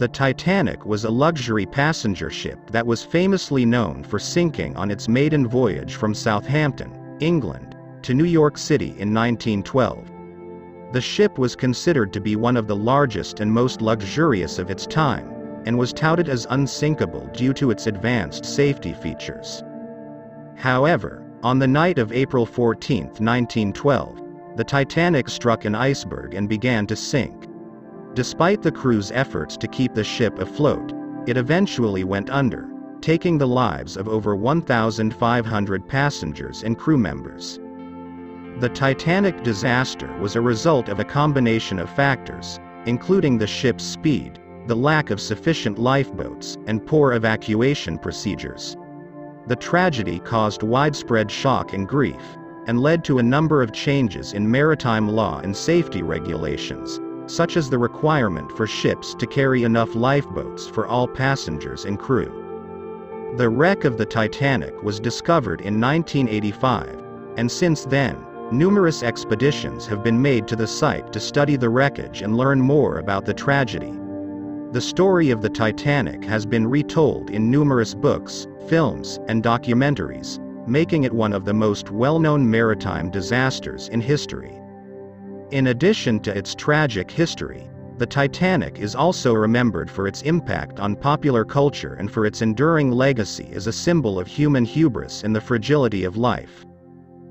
The Titanic was a luxury passenger ship that was famously known for sinking on its maiden voyage from Southampton, England, to New York City in 1912. The ship was considered to be one of the largest and most luxurious of its time, and was touted as unsinkable due to its advanced safety features. However, on the night of April 14, 1912, the Titanic struck an iceberg and began to sink. Despite the crew's efforts to keep the ship afloat, it eventually went under, taking the lives of over 1,500 passengers and crew members. The Titanic disaster was a result of a combination of factors, including the ship's speed, the lack of sufficient lifeboats, and poor evacuation procedures. The tragedy caused widespread shock and grief, and led to a number of changes in maritime law and safety regulations, such as the requirement for ships to carry enough lifeboats for all passengers and crew. The wreck of the Titanic was discovered in 1985, and since then, numerous expeditions have been made to the site to study the wreckage and learn more about the tragedy. The story of the Titanic has been retold in numerous books, films, and documentaries, making it one of the most well-known maritime disasters in history. In addition to its tragic history, the Titanic is also remembered for its impact on popular culture and for its enduring legacy as a symbol of human hubris and the fragility of life.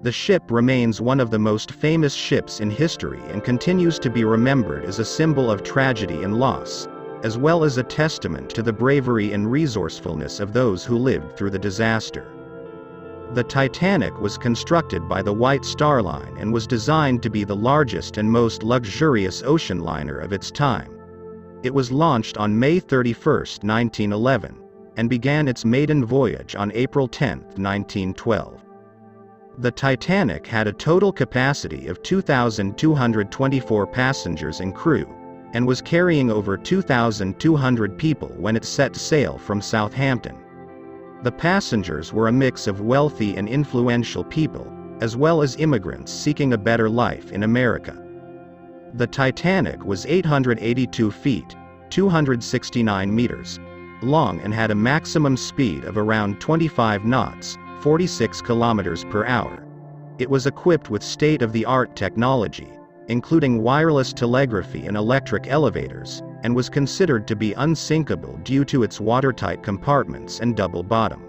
The ship remains one of the most famous ships in history and continues to be remembered as a symbol of tragedy and loss, as well as a testament to the bravery and resourcefulness of those who lived through the disaster. The Titanic was constructed by the White Star Line and was designed to be the largest and most luxurious ocean liner of its time. It was launched on May 31, 1911, and began its maiden voyage on April 10, 1912. The Titanic had a total capacity of 2,224 passengers and crew, and was carrying over 2,200 people when it set sail from Southampton. The passengers were a mix of wealthy and influential people, as well as immigrants seeking a better life in America. The Titanic was 882 feet, 269 meters, long and had a maximum speed of around 25 knots, 46 kilometers per hour. It was equipped with state-of-the-art technology, including wireless telegraphy and electric elevators, and was considered to be unsinkable due to its watertight compartments and double bottom.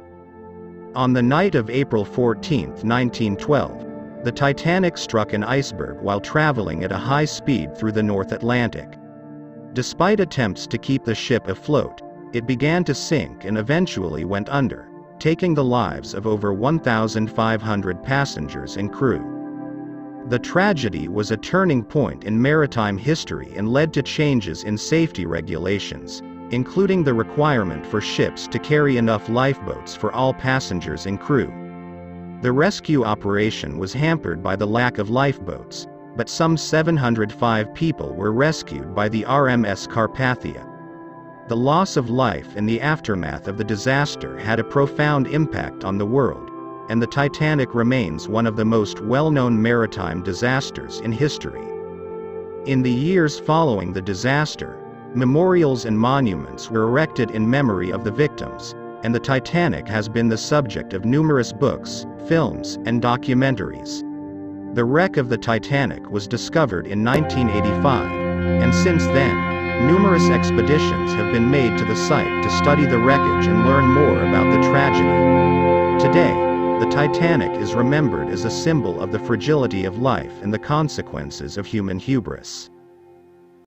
On the night of April 14, 1912, the Titanic struck an iceberg while traveling at a high speed through the North Atlantic. Despite attempts to keep the ship afloat, it began to sink and eventually went under, taking the lives of over 1,500 passengers and crew. The tragedy was a turning point in maritime history and led to changes in safety regulations, including the requirement for ships to carry enough lifeboats for all passengers and crew. The rescue operation was hampered by the lack of lifeboats, but some 705 people were rescued by the RMS Carpathia. The loss of life in the aftermath of the disaster had a profound impact on the world, and the Titanic remains one of the most well-known maritime disasters in history. In the years following the disaster, memorials and monuments were erected in memory of the victims, and the Titanic has been the subject of numerous books, films, and documentaries. The wreck of the Titanic was discovered in 1985, and since then, numerous expeditions have been made to the site to study the wreckage and learn more about the tragedy. Today, the Titanic is remembered as a symbol of the fragility of life and the consequences of human hubris.